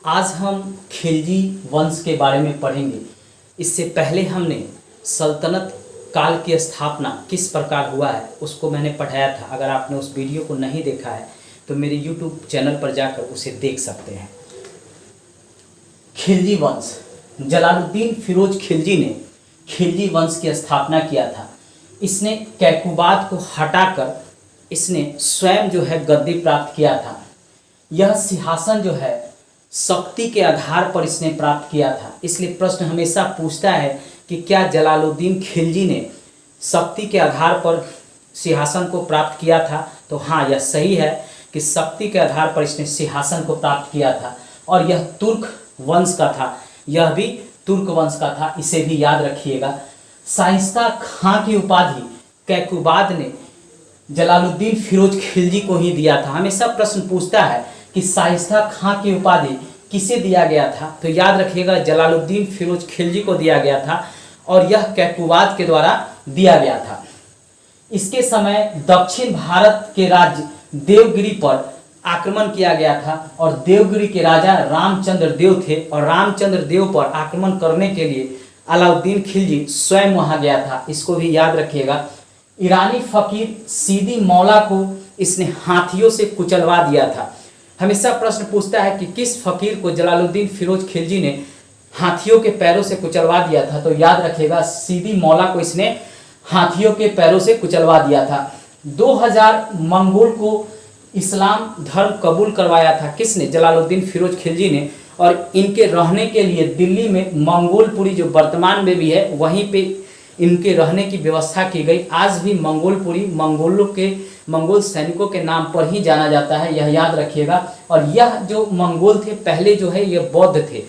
आज हम खिलजी वंश के बारे में पढ़ेंगे। इससे पहले हमने सल्तनत काल की स्थापना किस प्रकार हुआ है उसको मैंने पढ़ाया था। अगर आपने उस वीडियो को नहीं देखा है तो मेरे YouTube चैनल पर जाकर उसे देख सकते हैं। खिलजी वंश, जलालुद्दीन फिरोज खिलजी ने खिलजी वंश की स्थापना किया था। इसने कैकुबाद को हटाकर इसने स्वयं जो है गद्दी प्राप्त किया था। यह सिंहासन जो है शक्ति के आधार पर इसने प्राप्त किया था। इसलिए प्रश्न हमेशा पूछता है कि क्या जलालुद्दीन खिलजी ने शक्ति के आधार पर सिंहासन को प्राप्त किया था? तो हाँ, यह सही है कि शक्ति के आधार पर इसने सिंहासन को प्राप्त किया था और यह तुर्क वंश का था। यह भी तुर्क वंश का था, इसे भी याद रखिएगा। शाइस्ता खां की उपाधि कैकुबाद ने जलालुद्दीन फिरोज खिलजी को ही दिया था। हमेशा प्रश्न पूछता है कि शाइस्ता खां की उपाधि किसे दिया गया था? तो याद रखिएगा जलालुद्दीन फिरोज खिलजी को दिया गया था और यह कैकुबाद के द्वारा दिया गया था। इसके समय दक्षिण भारत के राज्य देवगिरी पर आक्रमण किया गया था और देवगिरी के राजा रामचंद्र देव थे और रामचंद्र देव पर आक्रमण करने के लिए अलाउद्दीन खिलजी स्वयं वहां गया था। इसको भी याद रखिएगा। ईरानी फकीर सीदी मौला को इसने हाथियों से कुचलवा दिया था। हमेशा प्रश्न पूछता है कि किस फकीर को जलालुद्दीन फिरोज खिलजी ने हाथियों के पैरों से कुचलवा दिया था? तो याद रखिएगा सीदी मौला को इसने हाथियों के पैरों से कुचलवा दिया था। 2000 मंगोल को इस्लाम धर्म कबूल करवाया था। किसने? जलालुद्दीन फिरोज खिलजी ने। और इनके रहने के लिए दिल्ली में मंगोलपुरी जो वर्तमान में भी है वहीं पे इनके रहने की व्यवस्था की गई। आज भी मंगोलपुरी मंगोल सैनिकों के नाम पर ही जाना जाता है, यह याद रखिएगा। और यह जो मंगोल थे पहले जो है ये बौद्ध थे।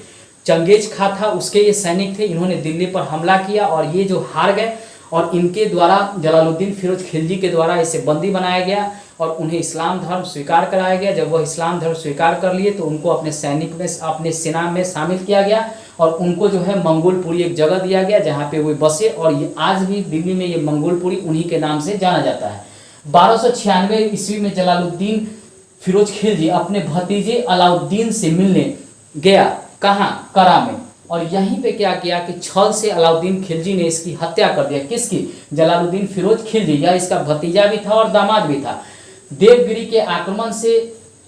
चंगेज खां था उसके ये सैनिक थे। इन्होंने दिल्ली पर हमला किया और ये जो हार गए और इनके द्वारा जलालुद्दीन फिरोज खिलजी के द्वारा इसे बंदी बनाया गया और उन्हें इस्लाम धर्म स्वीकार कराया गया। जब वह इस्लाम धर्म स्वीकार कर लिए तो उनको अपने सैनिक में अपने सेना में शामिल किया गया और उनको जो है मंगोलपुरी एक जगह दिया गया जहाँ पे वो बसे और ये आज भी दिल्ली में ये मंगोलपुरी उन्हीं के नाम से जाना जाता है। 1296 ईस्वी में जलालुद्दीन फिरोज खिलजी अपने भतीजे अलाउद्दीन से मिलने गया। कहाँ? करा में। और यहीं पे क्या किया कि छल से अलाउद्दीन खिलजी ने इसकी हत्या कर दिया। किसकी? जलालुद्दीन फिरोज खिलजी। यह इसका भतीजा भी था और दामाद भी था। देवगिरी के आक्रमण से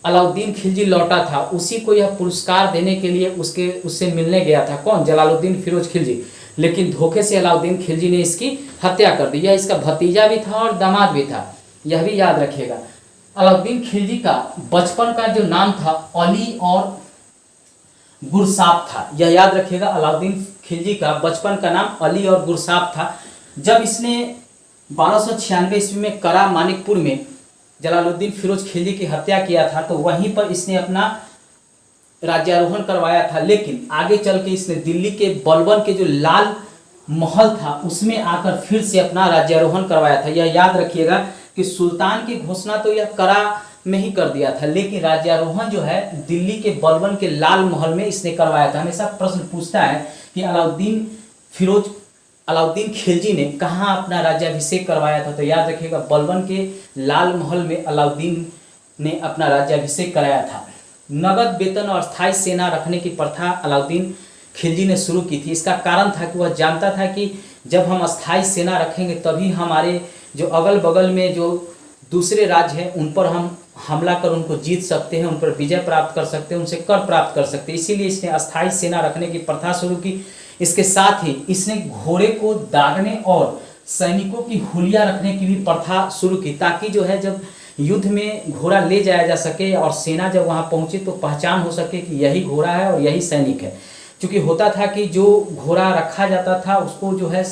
अलाउद्दीन खिलजी लौटा था, उसी को यह पुरस्कार देने के लिए उससे मिलने गया था। कौन? जलालुद्दीन फिरोज खिलजी। लेकिन धोखे से अलाउद्दीन खिलजी ने इसकी हत्या कर दी। यह इसका भतीजा भी था और दामाद भी था, यह भी याद रखिएगा। अलाउद्दीन खिलजी का बचपन का जो नाम था अली और गुरसाप था, यह याद रखिएगा। अलाउद्दीन खिलजी का बचपन का नाम अली और गुरसाप था। जब इसने 1296 ईस्वी में करा मानिकपुर में जलालुद्दीन फिरोज खिलजी की हत्या किया था तो वहीं पर इसने अपना राज्यारोहण करवाया था। लेकिन आगे चल के इसने दिल्ली के बलबन के जो लाल महल था उसमें आकर फिर से अपना राज्यारोहण करवाया था। यह याद रखिएगा कि सुल्तान की घोषणा तो यह करा में ही कर दिया था, लेकिन राज्यारोहण जो है दिल्ली के बलबन के लाल महल में इसने करवाया था। हमेशा प्रश्न पूछता है कि अलाउद्दीन खिलजी ने कहाँ अपना राज्याभिषेक करवाया था? तो याद रखिएगा बलबन के लाल महल में अलाउद्दीन ने अपना राज्याभिषेक कराया था। नगद वेतन और स्थायी सेना रखने की प्रथा अलाउद्दीन खिलजी ने शुरू की थी। इसका कारण था कि वह जानता था कि जब हम स्थायी सेना रखेंगे तभी हमारे जो अगल बगल में जो दूसरे राज्य हैं उन पर हम हमला कर उनको जीत सकते हैं, उन पर विजय प्राप्त कर सकते हैं, उनसे कर प्राप्त कर सकते हैं। इसीलिए इसने अस्थायी सेना रखने की प्रथा शुरू की। इसके साथ ही इसने घोड़े को दागने और सैनिकों की हुलिया रखने की भी प्रथा शुरू की, ताकि जो है जब युद्ध में घोड़ा ले जाया जा सके और सेना जब वहां पहुंचे तो पहचान हो सके कि यही घोड़ा है और यही सैनिक है। क्योंकि होता था कि जो घोड़ा रखा जाता था उसको जो है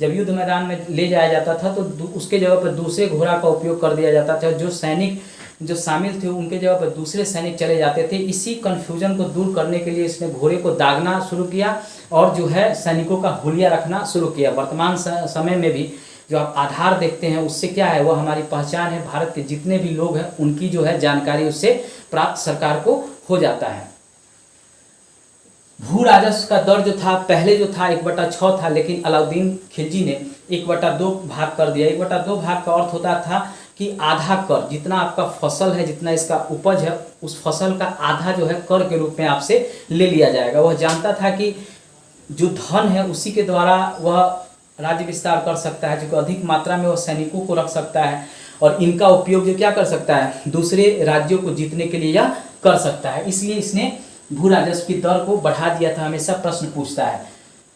जब युद्ध मैदान में ले जाया जाता था तो उसके जगह पर दूसरे घोड़ा का उपयोग कर दिया जाता था। जो सैनिक जो शामिल थे उनके जगह पर दूसरे सैनिक चले जाते थे। इसी कन्फ्यूजन को दूर करने के लिए इसने घोड़े को दागना शुरू किया और जो है सैनिकों का हुलिया रखना शुरू किया। वर्तमान समय में भी जो आप आधार देखते हैं उससे क्या है, वह हमारी पहचान है। भारत के जितने भी लोग हैं उनकी जो है जानकारी उससे प्राप्त सरकार को हो जाता है। भू राजस्व का दर जो था पहले जो था 1/6 था, लेकिन अलाउद्दीन खिलजी ने 1/2 भाग कर दिया। 1/2 भाग का अर्थ होता था कि आधा कर, जितना आपका फसल है, जितना इसका उपज है, उस फसल का आधा जो है कर के रूप में आपसे ले लिया जाएगा। वह जानता था कि जो धन है उसी के द्वारा वह राज्य विस्तार कर सकता है, जो अधिक मात्रा में वह सैनिकों को रख सकता है और इनका उपयोग जो क्या कर सकता है, दूसरे राज्यों को जीतने के लिए यह कर सकता है। इसलिए इसने भू राजस्व की दर को बढ़ा दिया था। हमेशा प्रश्न पूछता है।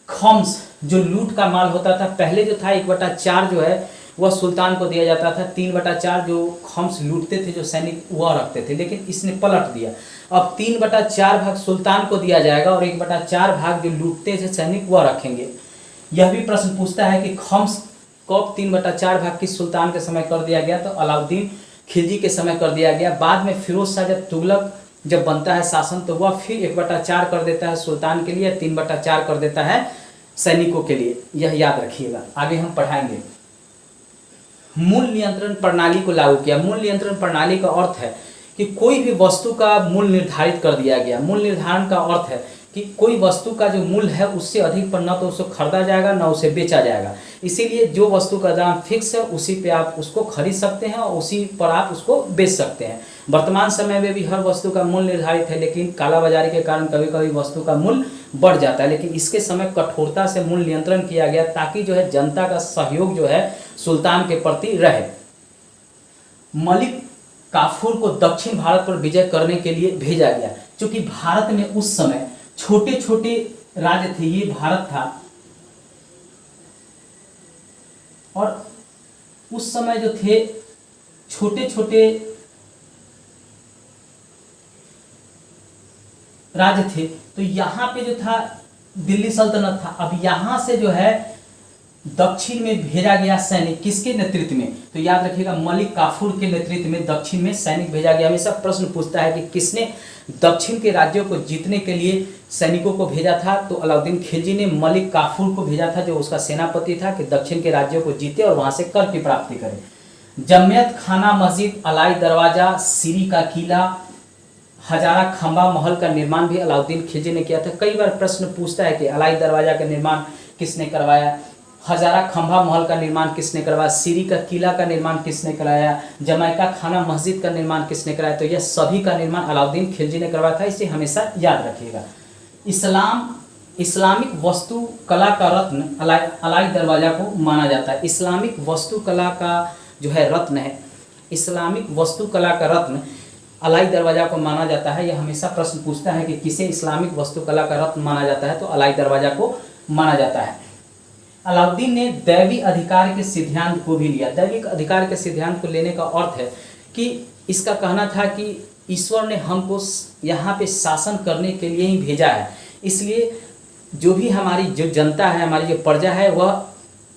खम्स जो लूट का माल होता था, पहले जो था 1/4 जो है वह सुल्तान को दिया जाता था, 3/4 जो खम्स लूटते थे जो सैनिक वह रखते थे, लेकिन इसने पलट दिया। अब 3/4 भाग सुल्तान को दिया जाएगा और 1/4 भाग जो लूटते थे सैनिक वह रखेंगे। यह भी प्रश्न पूछता है कि खम्स कब 3/4 भाग किस सुल्तान के समय कर दिया गया, तो अलाउद्दीन खिलजी के समय कर दिया गया। बाद में फिरोज शाह जब तुगलक जब बनता है शासन, तो वह फिर 1/4 कर देता है सुल्तान के लिए, 3/4 कर देता है सैनिकों के लिए। यह याद रखिएगा, आगे हम पढ़ाएंगे। मूल नियंत्रण प्रणाली को लागू किया। मूल नियंत्रण प्रणाली का अर्थ है कि कोई भी वस्तु का मूल्य निर्धारित कर दिया गया। मूल्य निर्धारण का अर्थ है कि कोई वस्तु का जो मूल्य है उससे अधिक पर न तो उसको खरीदा जाएगा न उसे बेचा जाएगा। इसीलिए जो वस्तु का दाम फिक्स है उसी पे आप उसको खरीद सकते हैं और उसी पर आप उसको बेच सकते हैं। वर्तमान समय में भी हर वस्तु का मूल्य निर्धारित है, लेकिन कालाबाजारी के कारण कभी कभी वस्तु का मूल्य बढ़ जाता है, लेकिन इसके समय कठोरता से मूल्य नियंत्रण किया गया ताकि जो है जनता का सहयोग जो है सुल्तान के प्रति रहे। मलिक काफूर को दक्षिण भारत पर विजय करने के लिए भेजा गया। क्योंकि भारत में उस समय छोटे छोटे राज्य थे, ये भारत था, और उस समय जो थे छोटे छोटे राज्य थे, तो यहाँ पे जो था दिल्ली सल्तनत था। अब यहाँ से जो है दक्षिण में भेजा गया सैनिक किसके नेतृत्व में, तो याद रखिएगा मलिक काफूर के नेतृत्व में दक्षिण में सैनिक भेजा गया। हमेशा प्रश्न पूछता है कि किसने दक्षिण के राज्यों को जीतने के लिए सैनिकों को भेजा था, तो अलाउद्दीन खिलजी ने मलिक काफूर को भेजा था, जो उसका सेनापति था, कि दक्षिण के राज्यों को जीते और वहां से कर की प्राप्ति करे। जमियत खाना मस्जिद, अलाई दरवाजा, सीरी का किला, हजारा खंबा महल का निर्माण भी अलाउद्दीन खिलजी ने किया था। कई बार प्रश्न पूछता है कि अलाई दरवाजा का निर्माण किसने करवाया, हजारा खंबा महल का निर्माण किसने करवाया, सीरी का किला का निर्माण किसने कराया, जमैका खाना मस्जिद का निर्माण किसने कराया, तो यह सभी का निर्माण अलाउद्दीन खिलजी ने करवाया था। इसे हमेशा याद रखिएगा। इस्लामिक वास्तु कला का रत्न अलाई दरवाजा को माना जाता है। इस्लामिक वास्तु कला का जो है रत्न है, इस्लामिक वास्तु कला का रत्न अलाई दरवाजा को माना जाता है। यह हमेशा प्रश्न पूछता है कि किसे इस्लामिक वास्तुकला का रत्न माना जाता है, तो अलाई दरवाजा को माना जाता है। अलाउद्दीन ने दैवी अधिकार के सिद्धांत को भी लिया। दैविक अधिकार के सिद्धांत को लेने का अर्थ है कि इसका कहना था कि ईश्वर ने हमको यहाँ पे शासन करने के लिए ही भेजा है, इसलिए जो भी हमारी जो जनता है, हमारी जो प्रजा है, वह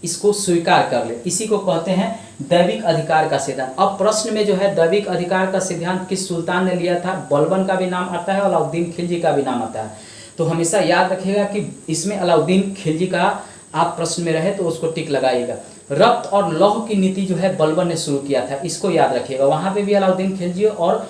इसको स्वीकार कर ले। इसी को कहते हैं दैविक अधिकार का सिद्धांत। अब प्रश्न में जो है दैविक अधिकार का सिद्धांत किस सुल्तान ने लिया था, बलबन का भी नाम आता है और अलाउद्दीन खिलजी का भी नाम आता है। तो हमेशा याद रखिएगा कि इसमें अलाउद्दीन खिलजी का आप प्रश्न में रहे तो उसको टिक लगाइएगा। रक्त और लौह की नीति जो है बलबन ने शुरू किया था, इसको याद रखिएगा। वहाँ पे भी अलाउद्दीन खिलजी और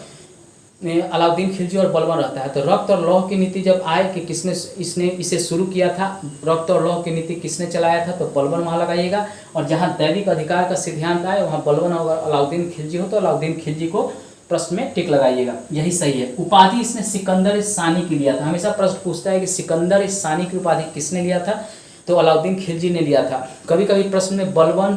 बलबन रहता है। तो रक्त और लौह की नीति जब आए कि इसने इसे शुरू किया था, रक्त और लौह की नीति किसने चलाया था, तो बलबन वहाँ लगाइएगा। और जहाँ दैविक अधिकार का सिद्धांत आए वहाँ बलबन और अलाउद्दीन खिलजी हो तो अलाउद्दीन खिलजी को प्रश्न में टिक लगाइएगा, यही सही है। उपाधि इसने सिकंदर सानी की लिया था। हमेशा प्रश्न पूछता है कि सिकंदर सानी की उपाधि किसने लिया था, तो अलाउद्दीन खिलजी ने लिया था। कभी कभी प्रश्न में बलबन,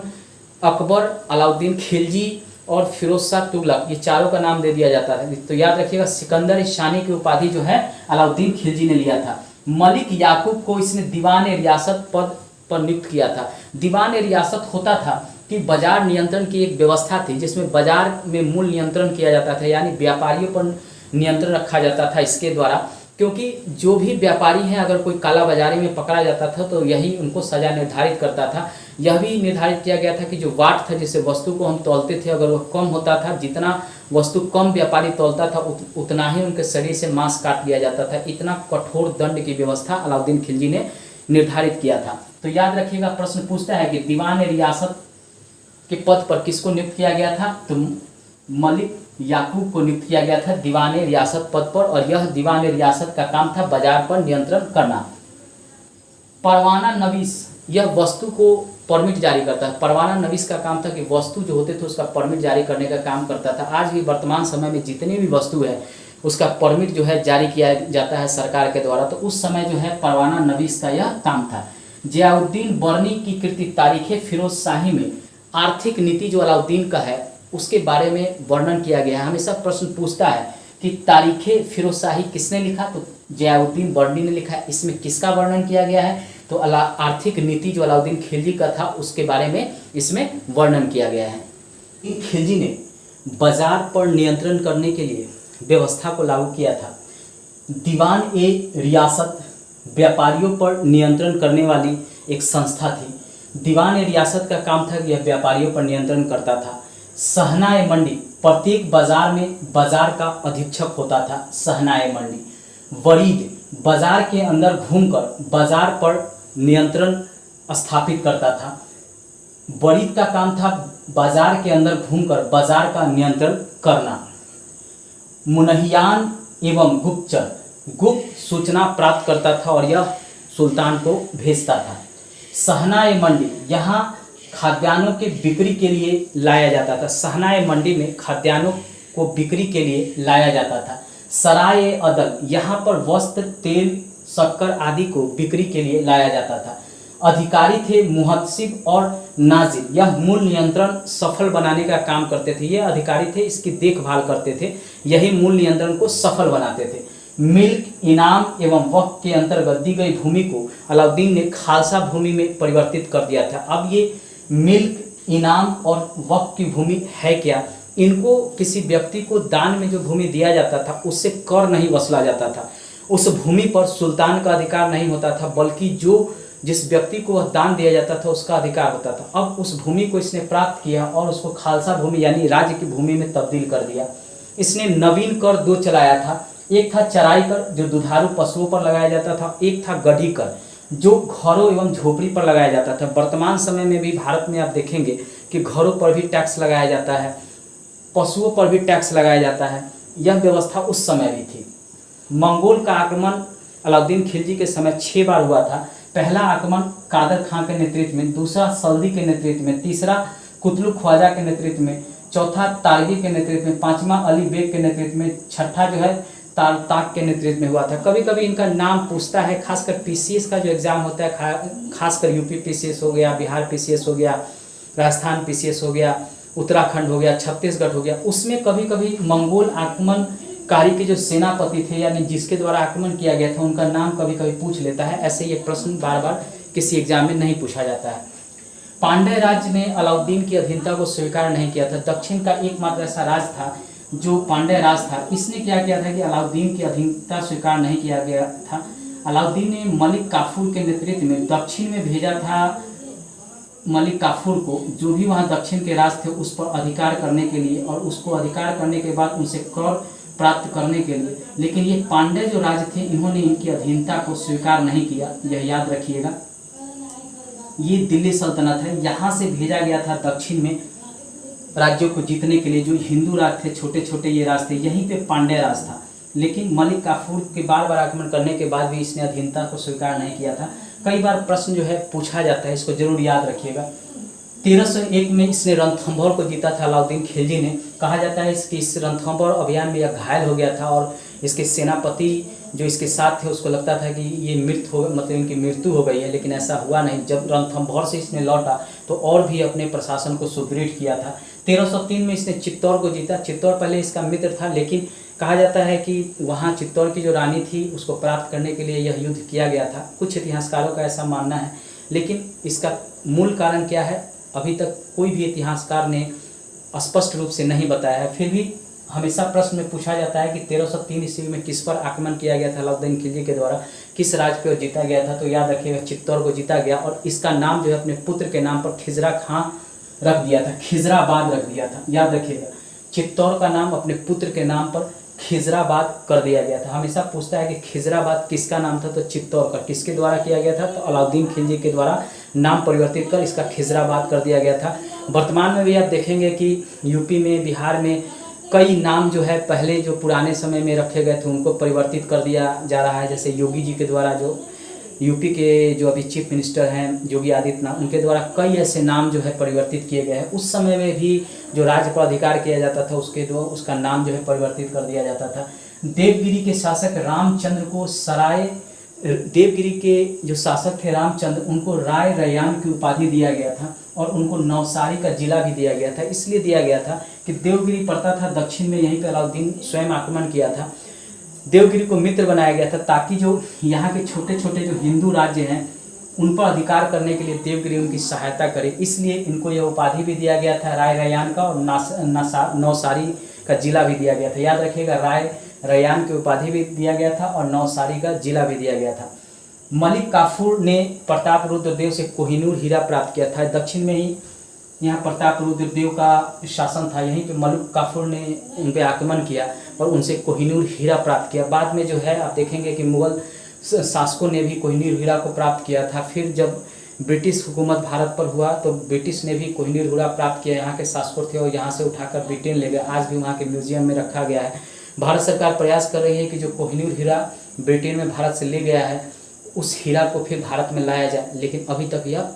अकबर, अलाउद्दीन खिलजी और फिरोज शाह तुगलक, ये चारों का नाम दे दिया जाता है। तो याद रखिएगा सिकंदर शानी की उपाधि जो है अलाउद्दीन खिलजी ने लिया था। मलिक याकूब को इसने दीवान रियासत पद पर नियुक्त किया था। दीवान रियासत होता था कि बाजार नियंत्रण की एक व्यवस्था थी, जिसमें बाजार में मूल्य नियंत्रण किया जाता था, यानी व्यापारियों पर नियंत्रण रखा जाता था इसके द्वारा। क्योंकि जो भी व्यापारी हैं अगर कोई कालाबाजारी में पकड़ा जाता था तो यही उनको सज़ा निर्धारित करता था। यह भी निर्धारित किया गया था कि जो वाट था जिससे वस्तु को हम तौलते थे, अगर वह कम होता था, जितना वस्तु कम व्यापारी तौलता था उतना ही उनके शरीर से मांस काट लिया जाता था। इतना कठोर दंड की व्यवस्था अलाउद्दीन खिलजी ने निर्धारित किया था। तो याद रखिएगा प्रश्न पूछता है कि दीवान रियासत के पद पर किसको नियुक्त किया गया था, तो मलिक याकूब को नियुक्त किया गया था दीवान रियासत पद पर। और यह दीवान रियासत का काम था बाजार पर नियंत्रण करना। परवाना नवीस यह वस्तु को परमिट जारी करता है। परवाना नवीस का काम था कि वस्तु जो होते थे उसका परमिट जारी करने का काम करता था। आज भी वर्तमान समय में जितनी भी वस्तु है उसका परमिट जो है जारी किया जाता है सरकार के द्वारा। तो उस समय जो है परवाना नवीस का यह काम था। जियाउद्दीन बर्नी की कृति तारीख़ फिरोज शाही में आर्थिक नीति जो अलाउद्दीन का है उसके बारे में वर्णन किया गया है। हमेशा प्रश्न पूछता है कि तारीख़ फिरोज शाही किसने लिखा, तो जियाउद्दीन बर्नी ने लिखा है। इसमें किसका वर्णन किया गया है, तो आर्थिक नीति जो अलाउद्दीन खिलजी का था उसके बारे में इसमें वर्णन किया गया है। खिलजी ने बाजार पर नियंत्रण करने के लिए व्यवस्था को लागू किया था। दीवान ए रियासत व्यापारियों पर नियंत्रण करने वाली एक संस्था थी। दीवान ए रियासत का काम था कि यह व्यापारियों पर नियंत्रण करता था। सहनाए मंडी प्रत्येक बाजार में बाजार का अधीक्षक होता था। सहनाए मंडी वरीद बाजार के अंदर घूमकर बाजार पर नियंत्रण स्थापित करता था। वरीद का काम था बाजार के अंदर घूमकर बाजार का नियंत्रण करना। मुनहियान एवं गुप्तचर गुप्त सूचना प्राप्त करता था और यह सुल्तान को भेजता था। सहनाए मंडी यहाँ खाद्यान्नों के बिक्री के लिए लाया जाता था। सहनाए मंडी में खाद्यान्नों को बिक्री के लिए लाया जाता था। सराय अदल यहाँ पर वस्त्र तेल शक्कर आदि को बिक्री के लिए लाया जाता था। अधिकारी थे मुहत्सिब और नाजिर, यह मूल नियंत्रण सफल बनाने का काम करते थे। ये अधिकारी थे, इसकी देखभाल करते थे, यही मूल नियंत्रण को सफल बनाते थे। मिल्क इनाम एवं वक्फ के अंतर्गत दी गई भूमि को अलाउद्दीन ने खालसा भूमि में परिवर्तित कर दिया था। अब ये मिल्क इनाम और वक्फ की भूमि है क्या, इनको किसी व्यक्ति को दान में जो भूमि दिया जाता था उससे कर नहीं वसूला जाता था। उस भूमि पर सुल्तान का अधिकार नहीं होता था, बल्कि जो जिस व्यक्ति को वह दान दिया जाता था उसका अधिकार होता था। अब उस भूमि को इसने प्राप्त किया और उसको खालसा भूमि यानी राज्य की भूमि में तब्दील कर दिया। इसने नवीन कर दो चलाया था। एक था चराई कर जो दुधारू पशुओं पर लगाया जाता था, एक था गढ़ी कर जो घरों एवं झोपड़ी पर लगाया जाता था। वर्तमान समय में भी भारत में आप देखेंगे कि घरों पर भी टैक्स लगाया जाता है, पशुओं पर भी टैक्स लगाया जाता है। यह व्यवस्था उस समय भी थी। मंगोल का आक्रमण अलाउद्दीन खिलजी के समय 6 बार हुआ था। पहला आक्रमण कादर खां के नेतृत्व में, दूसरा सल्दी के नेतृत्व में, तीसरा कुतलुक ख्वाजा के नेतृत्व में, चौथा तारगी के नेतृत्व में, पांचवा अली बेग के नेतृत्व में, छठा जो है ताक के नेतृत्व में हुआ था। कभी कभी इनका नाम पूछता है, खासकर पीसीएस का जो एग्ज़ाम होता है, खासकर यूपी पीसीएस हो गया, बिहार पीसीएस हो गया, राजस्थान पीसीएस हो गया, उत्तराखंड हो गया, छत्तीसगढ़ हो गया, उसमें कभी कभी मंगोल आक्रमणकारी के जो सेनापति थे यानी जिसके द्वारा आक्रमण किया गया था उनका नाम कभी कभी पूछ लेता है। ऐसे ये प्रश्न बार बार किसी एग्जाम में नहीं पूछा जाता है। पांड्य राज्य ने अलाउद्दीन की अधीनता को स्वीकार नहीं किया था। दक्षिण का एकमात्र ऐसा राज्य था जो पांड्य राज था, इसने क्या किया था कि अलाउद्दीन की अधीनता स्वीकार नहीं किया गया था। अलाउद्दीन ने मलिक काफूर के नेतृत्व में दक्षिण में भेजा था मलिक काफूर को, जो भी वहाँ दक्षिण के राज थे उस पर अधिकार करने के लिए और उसको अधिकार करने के बाद उनसे कर प्राप्त करने के लिए। लेकिन ये पांड्य जो राज थे इन्होंने इनकी अधीनता को स्वीकार नहीं किया, यह याद रखिएगा। ये दिल्ली सल्तनत है, यहाँ से भेजा गया था दक्षिण में राज्यों को जीतने के लिए। जो हिंदू राज थे छोटे छोटे ये राज थे, यहीं पे पांड्य राज था। लेकिन मलिक काफूर के बार बार आक्रमण करने के बाद भी इसने अधीनता को स्वीकार नहीं किया था। कई बार प्रश्न जो है पूछा जाता है, इसको जरूर याद रखिएगा। 1301 में इसने रणथंभौर को जीता था अलाउद्दीन खिलजी ने। कहा जाता है इसकी इस रणथंभौर अभियान में यह घायल हो गया था और इसके सेनापति जो इसके साथ थे उसको लगता था कि ये मतलब इनकी मृत्यु हो गई है, लेकिन ऐसा हुआ नहीं। जब रणथंभौर से इसने लौटा तो और भी अपने प्रशासन को सुदृढ़ किया था। 1303 में इसने चित्तौड़ को जीता। चित्तौड़ पहले इसका मित्र था, लेकिन कहा जाता है कि वहाँ चित्तौड़ की जो रानी थी उसको प्राप्त करने के लिए यह युद्ध किया गया था। कुछ इतिहासकारों का ऐसा मानना है, लेकिन इसका मूल कारण क्या है अभी तक कोई भी इतिहासकार ने स्पष्ट रूप से नहीं बताया है। फिर भी हमेशा प्रश्न में पूछा जाता है कि 1303 ईस्वी में किस पर आक्रमण किया गया था अलाउद्दीन खिलजी के द्वारा, किस राज्य पर जीता गया था। तो याद रखिएगा चित्तौड़ को जीता गया और इसका नाम जो है अपने पुत्र के नाम पर खिजरा खां रख दिया था, खिजराबाद रख दिया था। याद रखिएगा चित्तौड़ का नाम अपने पुत्र के नाम पर खिजराबाद कर दिया गया था। हमेशा पूछता है कि खिजराबाद किसका नाम था, तो चित्तौड़ का। किसके द्वारा किया गया था, तो अलाउद्दीन खिलजी के द्वारा नाम परिवर्तित कर इसका खिजराबाद कर दिया गया था। वर्तमान में भी आप देखेंगे कि यूपी में बिहार में कई नाम जो है पहले जो पुराने समय में रखे गए थे उनको परिवर्तित कर दिया जा रहा है। जैसे योगी जी के द्वारा जो यूपी के जो अभी चीफ मिनिस्टर हैं योगी आदित्यनाथ, उनके द्वारा कई ऐसे नाम जो है परिवर्तित किए गए हैं। उस समय में भी जो राज्य पर अधिकार किया जाता था उसका नाम जो है परिवर्तित कर दिया जाता था। देवगिरी के शासक रामचंद्र को देवगिरी के जो शासक थे रामचंद्र, उनको राय रैयान की उपाधि दिया गया था और उनको नवसारी का जिला भी दिया गया था। इसलिए दिया गया था कि देवगिरी पड़ता था दक्षिण में, यहीं पर अलाउद्दीन स्वयं आक्रमण किया था। देवगिरी को मित्र बनाया गया था ताकि जो यहाँ के छोटे छोटे जो हिंदू राज्य हैं उन पर अधिकार करने के लिए देवगिरी उनकी सहायता करे, इसलिए इनको यह उपाधि भी दिया गया था राय रैयान का, और नवसारी का जिला भी दिया गया था। याद रखिएगा, राय रैयान की उपाधि भी दिया गया था और नवसारी का जिला भी दिया गया था। मलिक काफूर ने प्रताप रुद्र देव से कोहिनूर हीरा प्राप्त किया था। दक्षिण में ही यहाँ प्रताप रुद्र देव का शासन था, यहीं पे मलिक काफूर ने उन पर आक्रमण किया और उनसे कोहिनूर हीरा प्राप्त किया। बाद में जो है आप देखेंगे कि मुगल शासकों ने भी कोहिनूर हीरा को प्राप्त किया था। फिर जब ब्रिटिश हुकूमत भारत पर हुआ तो ब्रिटिश ने भी कोहिनूर हीरा प्राप्त किया। यहाँ के शासकों थे और यहाँ से उठाकर ब्रिटेन ले गए, आज भी वहाँ के म्यूजियम में रखा गया है। भारत सरकार प्रयास कर रही है कि जो कोहिनूर हीरा ब्रिटेन में भारत से ले गया है उस हीरा को फिर भारत में लाया जाए, लेकिन अभी तक यह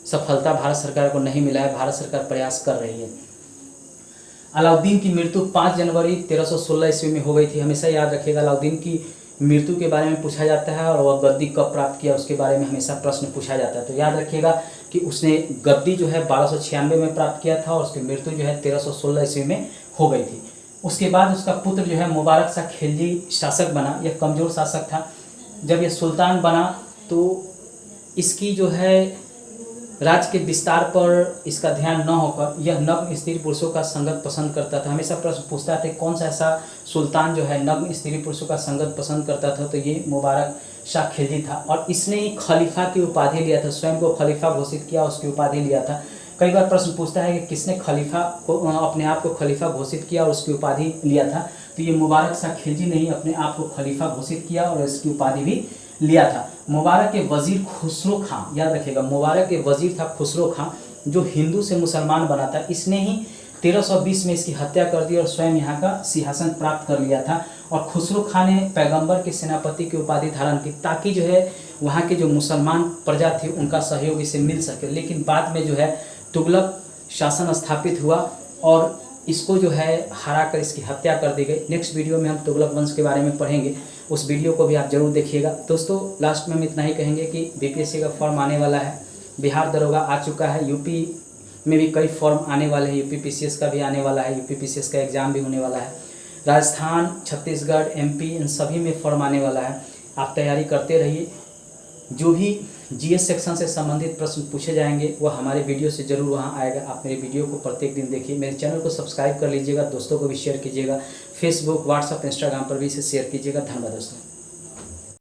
सफलता भारत सरकार को नहीं मिला है। भारत सरकार प्रयास कर रही है। अलाउद्दीन की मृत्यु 5 जनवरी 1316 ईस्वी में हो गई थी। हमेशा याद रखिएगा, अलाउद्दीन की मृत्यु के बारे में पूछा जाता है और वह गद्दी कब प्राप्त किया उसके बारे में हमेशा प्रश्न पूछा जाता है। तो याद रखिएगा कि उसने गद्दी जो है 1296 में प्राप्त किया था और उसकी मृत्यु जो है 1316 ईस्वी में हो गई थी। उसके बाद उसका पुत्र जो है मुबारक शाह खिलजी शासक बना। यह कमज़ोर शासक था। जब यह सुल्तान बना तो इसकी जो है राज्य के विस्तार पर इसका ध्यान न होकर यह नग्न स्त्री पुरुषों का संगत पसंद करता था। हमेशा प्रश्न पूछता था कौन सा ऐसा सुल्तान जो है नग्न स्त्री पुरुषों का संगत पसंद करता था, तो ये मुबारक शाह खिलजी था। और इसने ही खलीफा की उपाधि लिया था, स्वयं को खलीफा घोषित किया, उसकी उपाधि लिया था। कई बार प्रश्न पूछता है कि किसने खलीफा को अपने आप को खलीफा घोषित किया और उसकी उपाधि लिया था, तो ये मुबारक शाह खिलजी ने ही अपने आप को खलीफा घोषित किया और इसकी उपाधि भी लिया था। मुबारक के वजीर खुसरो खां, याद रखिएगा, मुबारक के वजीर था खुसरो खां जो हिंदू से मुसलमान बना था। इसने ही 1320 में इसकी हत्या कर दी और स्वयं यहाँ का सिंहासन प्राप्त कर लिया था। और खुसरो खां ने पैगंबर के सेनापति की उपाधि धारण की ताकि जो है वहाँ के जो मुसलमान प्रजा थी उनका सहयोग इसे मिल सके। लेकिन बाद में जो है तुगलक शासन स्थापित हुआ और इसको जो है हरा कर इसकी हत्या कर दी गई। नेक्स्ट वीडियो में हम तुगलक वंश के बारे में पढ़ेंगे, उस वीडियो को भी आप जरूर देखिएगा। दोस्तों लास्ट में हम इतना ही कहेंगे कि बीपीएससी का फॉर्म आने वाला है, बिहार दरोगा आ चुका है, यूपी में भी कई फॉर्म आने वाले हैं, यूपी पीसीएस का भी आने वाला है, यूपी पीसीएस का एग्ज़ाम भी होने वाला है, राजस्थान, छत्तीसगढ़, एमपी, इन सभी में फॉर्म आने वाला है। आप तैयारी करते रहिए। जो भी जीएस सेक्शन से संबंधित प्रश्न पूछे जाएंगे वह हमारे वीडियो से जरूर वहां आएगा। आप मेरे वीडियो को प्रत्येक दिन देखिए। मेरे चैनल को सब्सक्राइब कर लीजिएगा, दोस्तों को भी शेयर कीजिएगा, फेसबुक, व्हाट्सएप, इंस्टाग्राम पर भी इसे शेयर कीजिएगा। धन्यवाद दोस्तों।